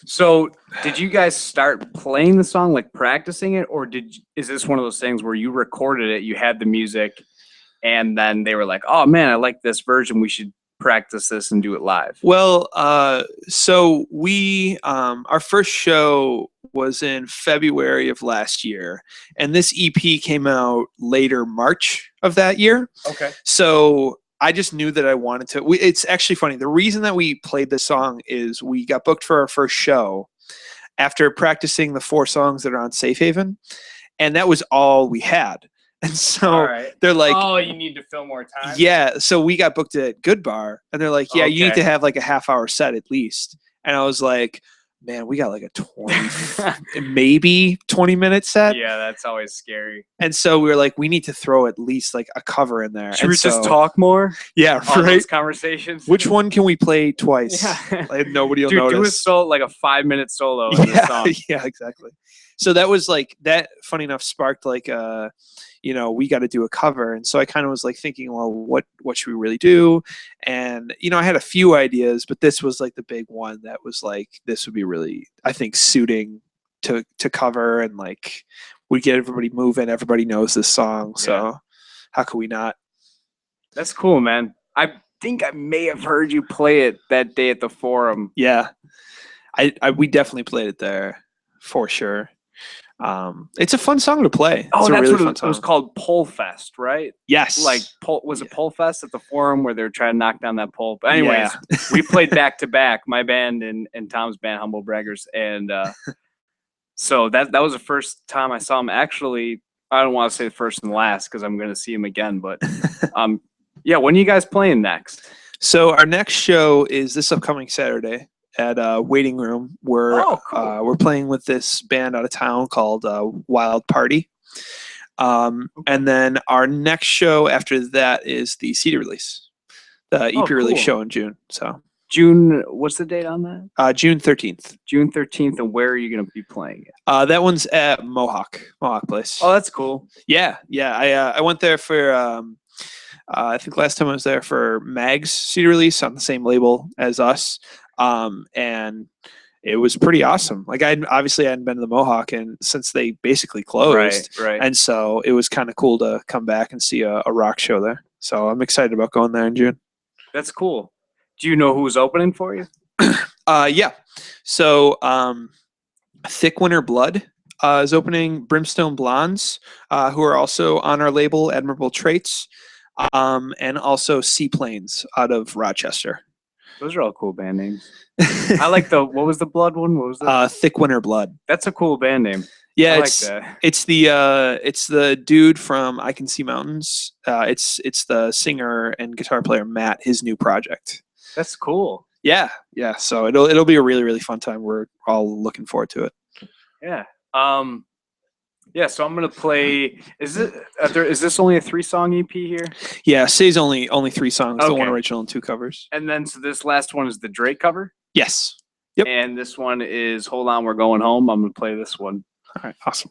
So, did you guys start playing the song, like practicing it, or is this one of those things where you recorded it, you had the music, and then they were like, "Oh man, I like this version. We should practice this and do it live"? Well, so we our first show was in February of last year, and this EP came out later March of that year. Okay. So I just knew that I wanted to. It's actually funny. The reason that we played this song is we got booked for our first show after practicing the 4 songs that are on Safe Haven, and that was all we had. And so they're like, "Oh, you need to fill more time." Yeah. So we got booked at Good Bar, and they're like, "Yeah, you need to have like a half-hour set at least." And I was like, "Man, we got like a 20, maybe 20-minute set." Yeah, that's always scary. And so we were like, "We need to throw at least like a cover in there." Should we just talk more? Yeah, All right. those conversations. Which one can we play twice? Yeah. Like, nobody will Dude, notice. do like a 5-minute solo in the song. Yeah, exactly. So that was like that. Funny enough, sparked like we got to do a cover. And so I kind of was like thinking, well, what should we really do? And I had a few ideas, but this was like the big one that was like, this would be really, I think, suiting to cover, and like we get everybody moving. Everybody knows this song, so how could we not? That's cool, man. I think I may have heard you play it that day at the Forum. Yeah, we definitely played it there for sure. It's a fun song to play. Oh, it's a that's really what fun it was song. Called Pole Fest, right? Yes. Like, was it Pole Fest at the Forum where they were trying to knock down that pole? But anyways, we played back to back, my band and Tom's band, Humble Braggers, and so that was the first time I saw him. Actually, I don't want to say the first and last because I'm going to see him again. But yeah, when are you guys playing next? So our next show is this upcoming Saturday at Waiting Room. We're playing with this band out of town called Wild Party. And then our next show after that is the CD release, the EP release show in June. So June, what's the date on that? June 13th. June 13th, and where are you going to be playing it? That one's at Mohawk Place. Oh, that's cool. Yeah. I went there for I think last time I was there for Mag's CD release on the same label as us, and it was pretty awesome. Like I hadn't been to the Mohawk and since they basically closed, right. And so it was kind of cool to come back and see a rock show there. So I'm excited about going there in June. That's cool. Do you know who's opening for you? Yeah. So Thick Winter Blood is opening. Brimstone Blondes, who are also on our label, Admirable Traits, and also Seaplanes out of Rochester. Those are all cool band names. I like what was the Blood one? What was that? Thick Winter Blood. That's a cool band name. Yeah, that. It's the dude from I Can See Mountains. It's the singer and guitar player Matt, his new project. That's cool. Yeah. So it'll be a really, really fun time. We're all looking forward to it. Yeah. Yeah. So I'm gonna play. Is this only a 3-song EP here? Yeah. Say's only 3 songs. Okay. The 1 original and 2 covers. And then so this last one is the Drake cover. Yes. Yep. And this one is Hold On, We're Going Home. I'm gonna play this one. All right. Awesome.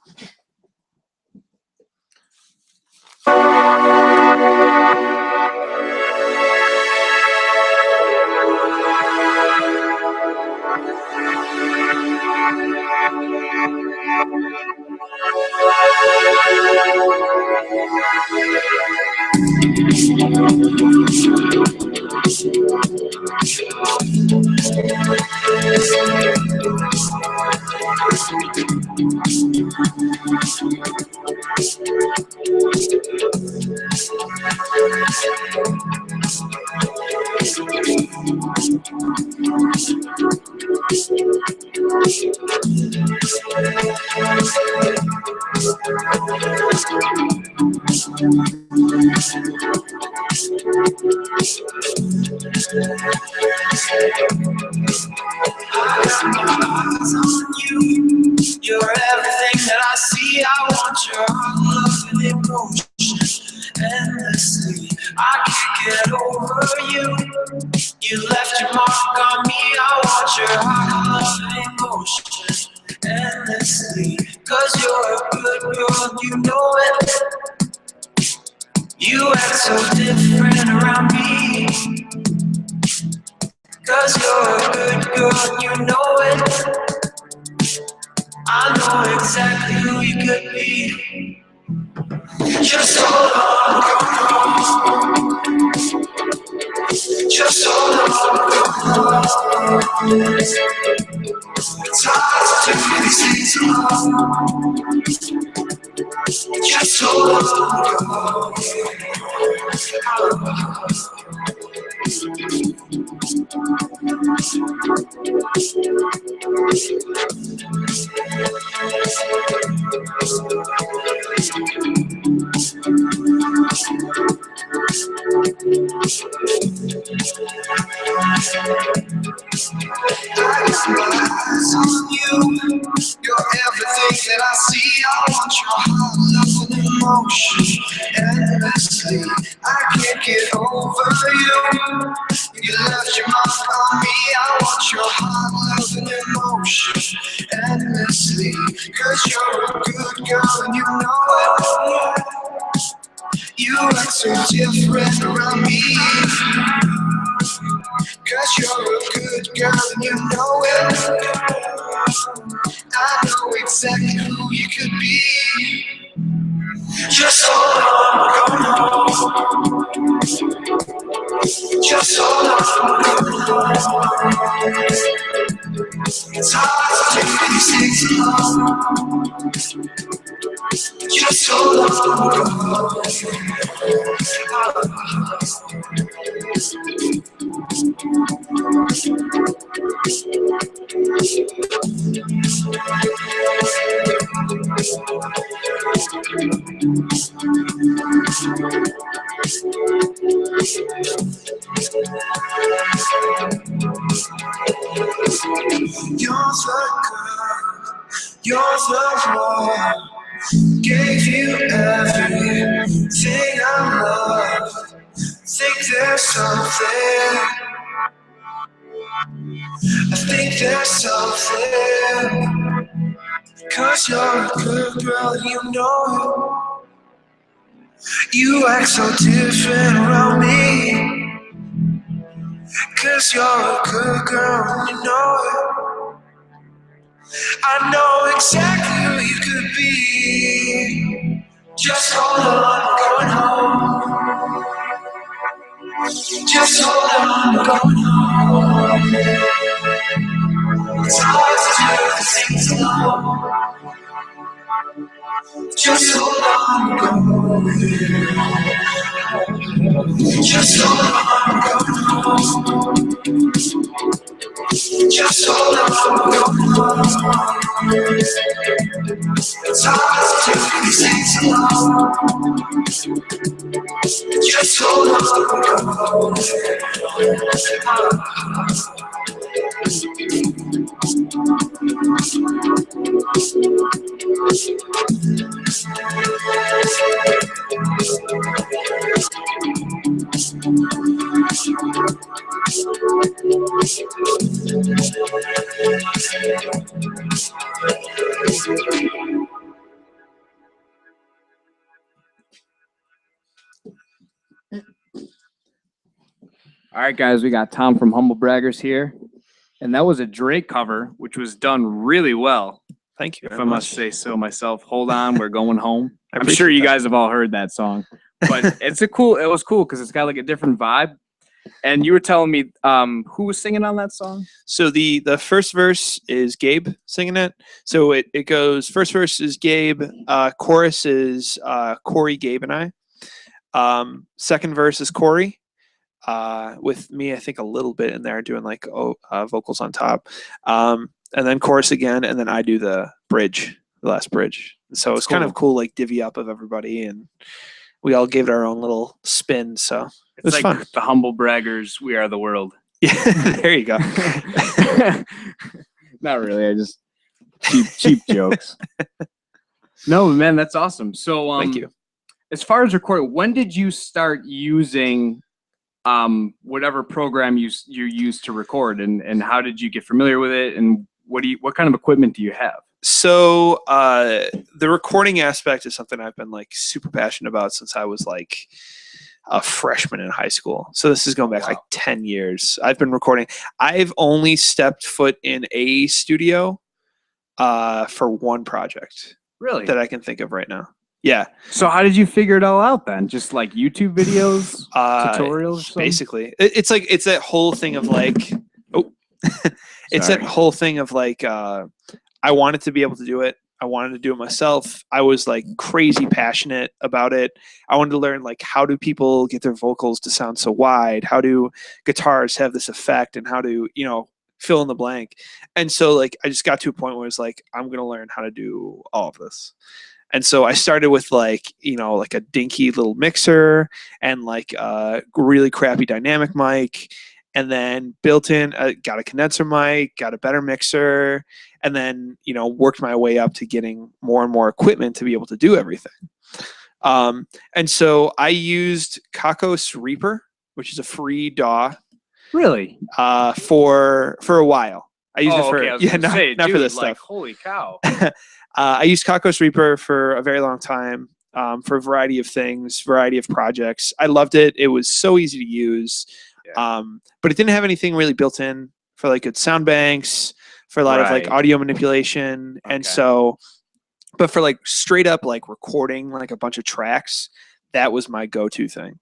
You're everything that I see. I want your love and emotion endlessly. I can't get over you. You left your mark on me. I want your love and emotion endlessly. 'Cause you're a good girl, you know it. You act so different around me. 'Cause you're a good girl, you know it. I know exactly who you could be. Just hold on, just hold on. It's hard to do these things alone. Just hold on. Eyes on you, you're everything that I see. I want your heart, love, and emotion endlessly. I can't get over you. You left your mark on me. I want your heart, love, and emotion endlessly. 'Cause you're a good girl and you know it. You act so different around me. 'Cause you're a good girl and you know it. I know exactly who you could be. Just hold on, Just hold on. It's hard to take these things alone. Just hold on. You're the one, gave you everything I love. Think there's something, I think there's something. 'Cause you're a good girl, you know it. You act so different around me. 'Cause you're a good girl, you know it. I know exactly who you could be. Just hold on, I'm going home. Just hold on, I'm going home. It's hard to do the things alone. Just hold on, I'm going home. Just hold on, I'm going home. Just hold on, I'm going home. It's hard to do these things alone. Just hold on, I'm going home. All right, guys, we got Tom from Humble Braggers here. And that was a Drake cover, which was done really well. Thank you. If I must say so myself. Hold on, we're going home. I'm appreciate sure you that. guys have all heard that song. But it was cool because it's got like a different vibe. And you were telling me who was singing on that song? So the first verse is Gabe singing it. So it goes, first verse is Gabe, chorus is Corey, Gabe, and I. Second verse is Corey, with me, I think a little bit in there doing like vocals on top. And then chorus again, and then I do the bridge, the last bridge. So it's kind of cool, like divvy up of everybody, and we all gave it our own little spin. So it was like fun. The Humble Braggers, we are the world. Yeah, there you go. Not really. I just cheap jokes. No, man, that's awesome. So Thank you. As far as recording, when did you start using whatever program you use to record, and how did you get familiar with it, and what kind of equipment do you have? So the recording aspect is something I've been like super passionate about since I was like a freshman in high school. So this is going back like 10 years. I've been recording. I've only stepped foot in a studio for one project. Really? That I can think of right now. Yeah. So how did you figure it all out then? Just like YouTube videos, tutorials? Basically. It's that whole thing of like, it's that whole thing of like, I wanted to be able to do it. I wanted to do it myself. I was like crazy passionate about it. I wanted to learn like, how do people get their vocals to sound so wide? How do guitars have this effect, and how do, fill in the blank? And so like, I just got to a point where it's like, I'm going to learn how to do all of this. And so I started with like, like a dinky little mixer and like a really crappy dynamic mic, and then built in, got a condenser mic, got a better mixer, and then, worked my way up to getting more and more equipment to be able to do everything. And so I used Kakos Reaper, which is a free DAW. Really? For a while. I used it for, not dude, for this like, stuff. Holy cow. I used Kakos Reaper for a very long time, for a variety of things, variety of projects. I loved it. It was so easy to use. Yeah. But it didn't have anything really built in for like good sound banks, for a lot of like audio manipulation. Okay. And so, but for like straight up like recording like a bunch of tracks, that was my go-to thing.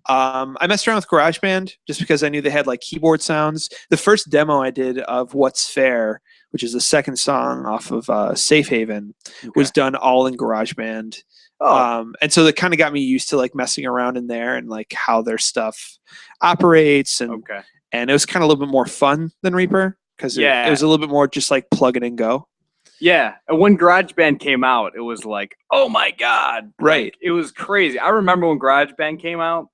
I messed around with GarageBand just because I knew they had like keyboard sounds. The first demo I did of What's Fair, which is the second song off of Safe Haven, was done all in GarageBand. And so that kind of got me used to like messing around in there and like how their stuff operates. And it was kind of a little bit more fun than Reaper because it was a little bit more just like plug it and go. Yeah, and when GarageBand came out, it was like, oh my god, right? Like, it was crazy. I remember when GarageBand came out,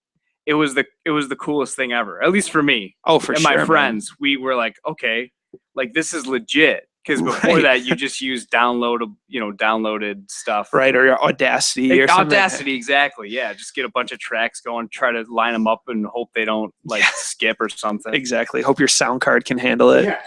it was the coolest thing ever, at least for me. Oh, for and sure. And my friends, we were like, okay, like this is legit. Because before that, you just used downloaded stuff, right? Or your Audacity or something. Audacity, exactly. Yeah, just get a bunch of tracks going, try to line them up, and hope they don't like skip or something. Exactly. Hope your sound card can handle it. Yeah.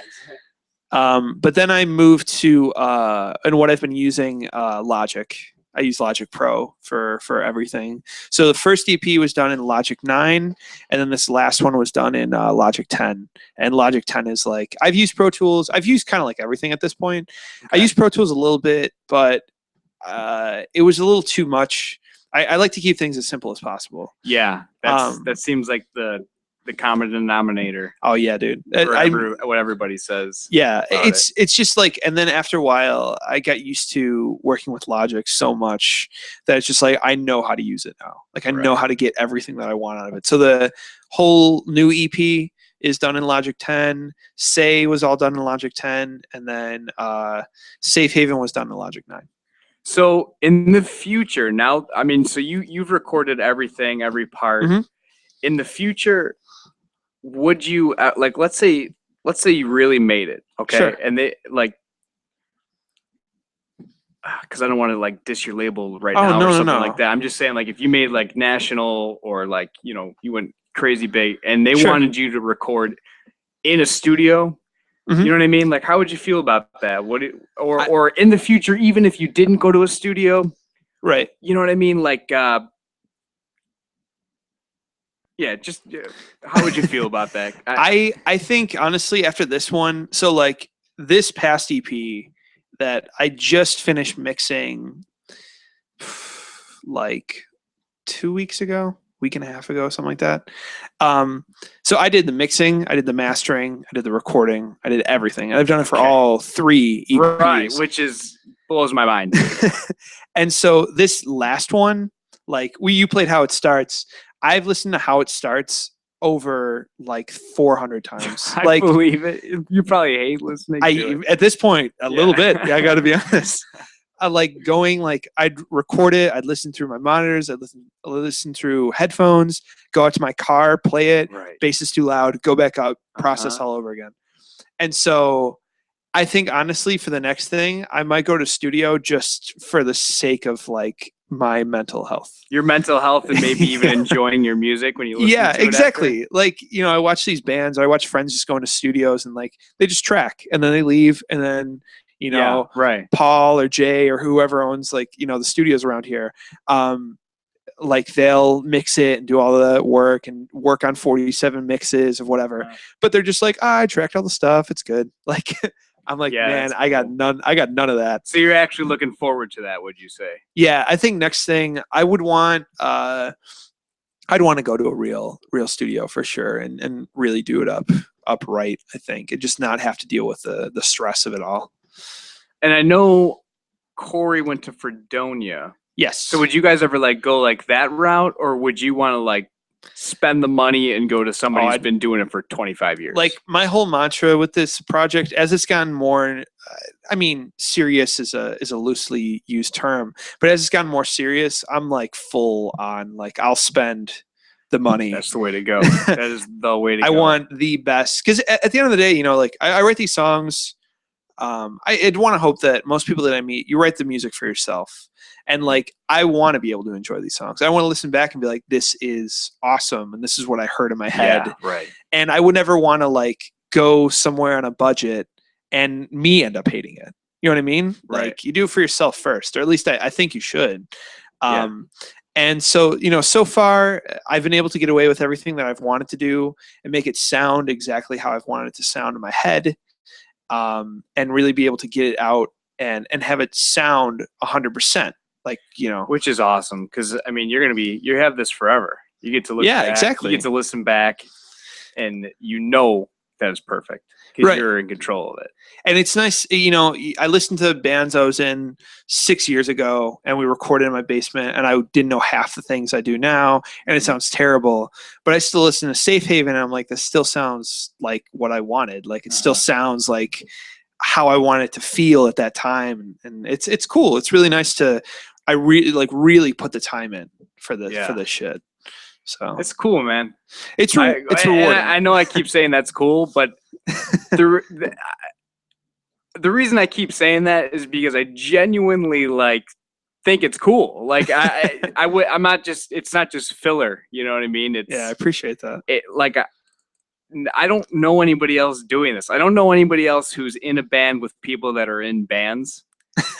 But then I moved to and what I've been using Logic. I use Logic Pro for everything. So the first EP was done in Logic 9, and then this last one was done in Logic 10. And Logic 10 is like, I've used Pro Tools. I've used kind of like everything at this point. I used Pro Tools a little bit, but it was a little too much. I like to keep things as simple as possible. Yeah, that seems like the common denominator. Oh yeah, dude. What everybody says. Yeah, it's just like, and then after a while, I got used to working with Logic so much that it's just like I know how to use it now. Like I know how to get everything that I want out of it. So the whole new EP is done in Logic 10. Say was all done in Logic 10, and then Safe Haven was done in Logic 9. So in the future, now, I mean, so you've recorded everything, every part. Mm-hmm. In the future, would you like, let's say you really made it, okay? Sure. And they like, because I don't want to like diss your label right now or something like that. I'm just saying, like, if you made like national or like, you know, you went crazy big and they wanted you to record in a studio, you know what I mean? Like, how would you feel about that? Or in the future, even if you didn't go to a studio, right? You know what I mean? Like, yeah, just how would you feel about that? I think honestly after this one, so like this past EP that I just finished mixing like 2 weeks ago, week and a half ago, something like that. So I did the mixing, I did the mastering, I did the recording, I did everything. And I've done it for all 3 EPs. Right, which blows my mind. And so this last one, like you played How It Starts. I've listened to How It Starts over like 400 times. I believe it. You probably hate listening to it. At this point, a little bit. I got to be honest. I like going, like I'd record it. I'd listen through my monitors. I'd listen through headphones, go out to my car, play it. Right. Bass is too loud, go back up, process all over again. And so I think honestly for the next thing, I might go to studio just for the sake of like my mental health. Your mental health and maybe even enjoying your music when you listen to it. Yeah, exactly. Like, you know, I watch these bands, or I watch friends just going to studios and like they just track and then they leave and then, you know, Paul or Jay or whoever owns like, you know, the studios around here, like they'll mix it and do all the work and work on 47 mixes of whatever. But they're just like, I tracked all the stuff. It's good. Like I'm like, man, I got none of that. So you're actually looking forward to that, would you say? Yeah, I think next thing I would want, I'd want to go to a real studio for sure and really do it upright, I think, and just not have to deal with the stress of it all. And I know Corey went to Fredonia. Yes. So would you guys ever like go like that route, or would you want to like spend the money and go to somebody who's been doing it for 25 years? Like my whole mantra with this project, as it's gotten more, I mean, serious is a loosely used term, but as it's gotten more serious, I'm like full on, like I'll spend the money. That's the way to go. That is the way to go. I want the best, because at the end of the day, you know, like I write these songs. I'd want to hope that most people that I meet, you write the music for yourself. And like, I want to be able to enjoy these songs. I want to listen back and be like, this is awesome. And this is what I heard in my head. Yeah, right. And I would never want to like go somewhere on a budget and me end up hating it. You know what I mean? Right. Like you do it for yourself first, or at least I think you should. And so, you know, so far I've been able to get away with everything that I've wanted to do and make it sound exactly how I've wanted it to sound in my head. And really be able to get it out and have it sound 100%. Like, you know, which is awesome. Cause I mean, you have this forever. You get to look Yeah, back. exactly. You get to listen back, and you know that it's perfect because Right. you're in control of it. And it's nice, I listened to bands I was in 6 years ago, and we recorded in my basement, and I didn't know half the things I do now, and it sounds terrible. But I still listen to Safe Haven, and I'm like, this still sounds like what I wanted. Like, it still sounds like how I want it to feel at that time, and it's cool. It's really nice to, I really put the time in for this shit. So it's cool, man. It's rewarding. I know I keep saying that's cool, but the reason I keep saying that is because I genuinely think it's cool. Like I'm not just, it's not just filler. You know what I mean? It's, I appreciate that. I don't know anybody else doing this. I don't know anybody else who's in a band with people that are in bands.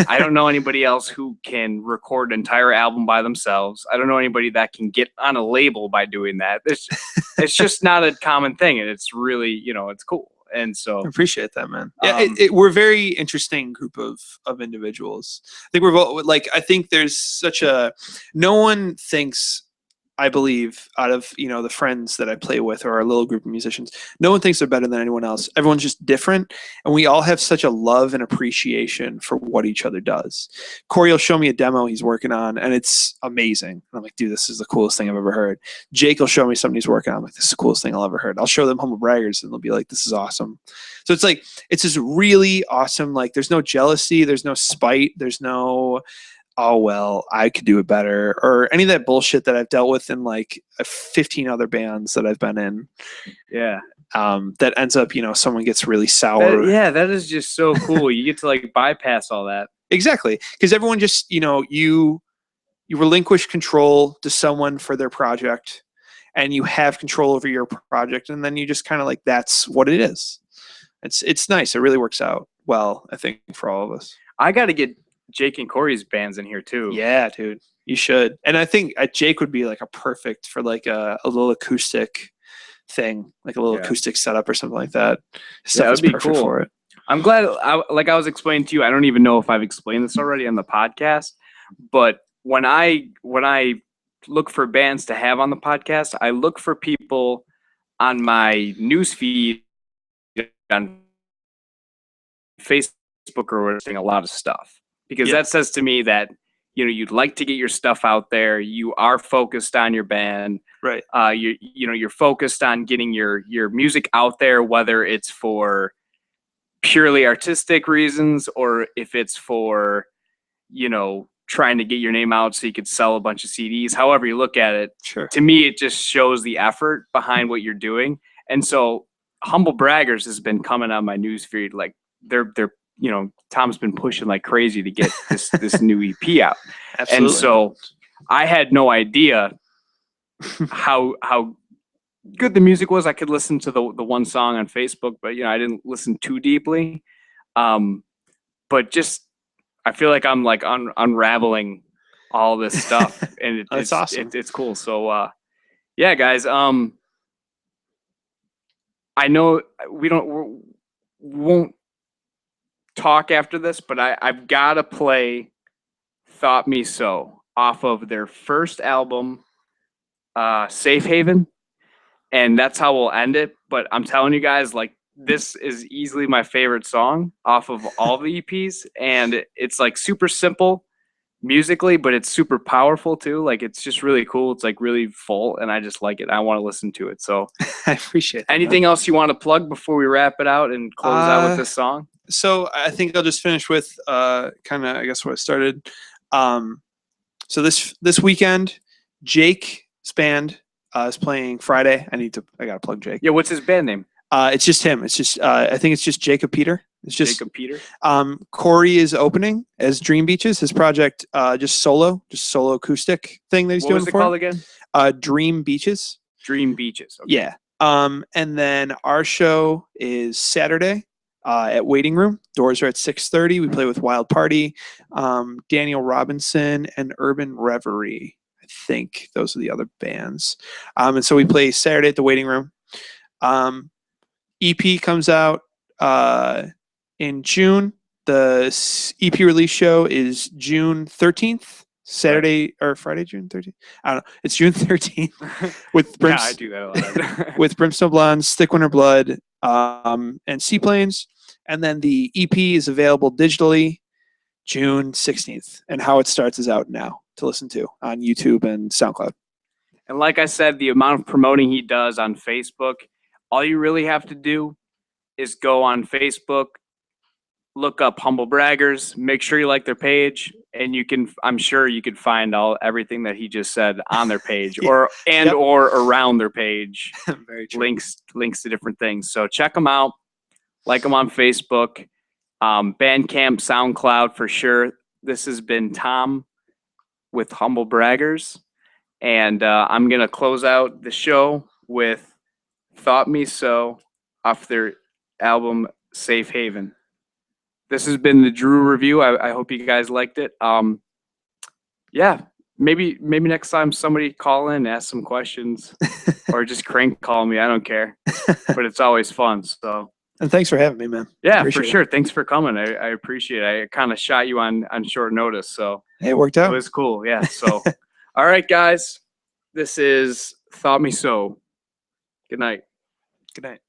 I don't know anybody else who can record an entire album by themselves. I don't know anybody that can get on a label by doing that. It's just not a common thing, and it's really, it's cool. And so I appreciate that, man. Yeah, we're a very interesting group of individuals. I think we're both, I think there's no one thinks, I believe, out of the friends that I play with or our little group of musicians, no one thinks they're better than anyone else. Everyone's just different, and we all have such a love and appreciation for what each other does. Corey will show me a demo he's working on, and it's amazing. And I'm like, dude, this is the coolest thing I've ever heard. Jake will show me something he's working on. I'm like, this is the coolest thing I'll ever heard. I'll show them Humble Braggers, and they'll be like, this is awesome. So it's just really awesome. Like, there's no jealousy, there's no spite, there's no, oh, well, I could do it better, or any of that bullshit that I've dealt with in 15 other bands that I've been in. Yeah. That ends up, someone gets really sour. That is just so cool. You get to bypass all that. Exactly. Because everyone just, you relinquish control to someone for their project, and you have control over your project. And then you just kind of that's what it is. It's nice. It really works out well, I think, for all of us. I got to get Jake and Corey's bands in here too. Yeah, dude, you should. And I think Jake would be a perfect for a little acoustic thing, a little acoustic setup or something like that. That would be perfect for it. I'm glad. I was explaining to you, I don't even know if I've explained this already on the podcast, but when I look for bands to have on the podcast, I look for people on my newsfeed on Facebook or whatever, a lot of stuff. Because that says to me that, you'd like to get your stuff out there. You are focused on your band. Right. You're focused on getting your music out there, whether it's for purely artistic reasons or if it's for, trying to get your name out so you could sell a bunch of CDs. However you look at it, sure. To me, it just shows the effort behind what you're doing. And so Humble Braggers has been coming on my newsfeed. They're Tom's been pushing like crazy to get this new EP out. Absolutely. And so I had no idea how good the music was. I could listen to the one song on Facebook, but I didn't listen too deeply. But just I feel like I'm unraveling all this stuff, and it's awesome. It's cool. So yeah, guys. I know we won't talk after this, but I've got to play Thought Me So off of their first album, Safe Haven, and that's how we'll end it. But I'm telling you guys, this is easily my favorite song off of all the EPs, and it's super simple musically, but it's super powerful too. It's just really cool. It's really full, and I just like it. I want to listen to it. So I appreciate that. Anything else you want to plug before we wrap it out and close out with this song? So I think I'll just finish with kind of, I guess, where I started. So this weekend, Jake's band is playing Friday. I gotta plug Jake. Yeah, what's his band name? It's just him. It's just I think it's just Jacob Peter. It's just Jacob Peter. Corey is opening as Dream Beaches, his project, just solo acoustic thing that he's doing. What was it called again? Dream Beaches. Dream Beaches. Okay. Yeah. And then our show is Saturday at Waiting Room. Doors are at 6:30. We play with Wild Party, Daniel Robinson, and Urban Reverie. I think those are the other bands. And so we play Saturday at the Waiting Room. EP comes out in June. The EP release show is June 13th Saturday or Friday, June 13th. I don't know. It's June 13th with Yeah, I do that a lot. with Brimstone Blondes, Thick Winter Blood, and Seaplanes. And then the EP is available digitally June 16th. And How It Starts is out now to listen to on YouTube and SoundCloud. And like I said, the amount of promoting he does on Facebook, all you really have to do is go on Facebook, look up Humble Braggers, make sure you like their page, and I'm sure you could find everything that he just said on their page or around their page. Very true. Links to different things. So check them out, like them on Facebook, Bandcamp, SoundCloud for sure. This has been Tom with Humble Braggers, and I'm gonna close out the show with Thought Me So off their album Safe Haven. This has been the Drew review. I hope you guys liked it. Yeah, maybe next time somebody call in, ask some questions, or just crank call me. I don't care, but it's always fun. So. And thanks for having me, man. Yeah, for sure. Thanks for coming. I appreciate it. I kind of shot you on short notice, so hey, it worked out. It was cool. Yeah. So, all right, guys, this is Thought Me So. Good night. Good night.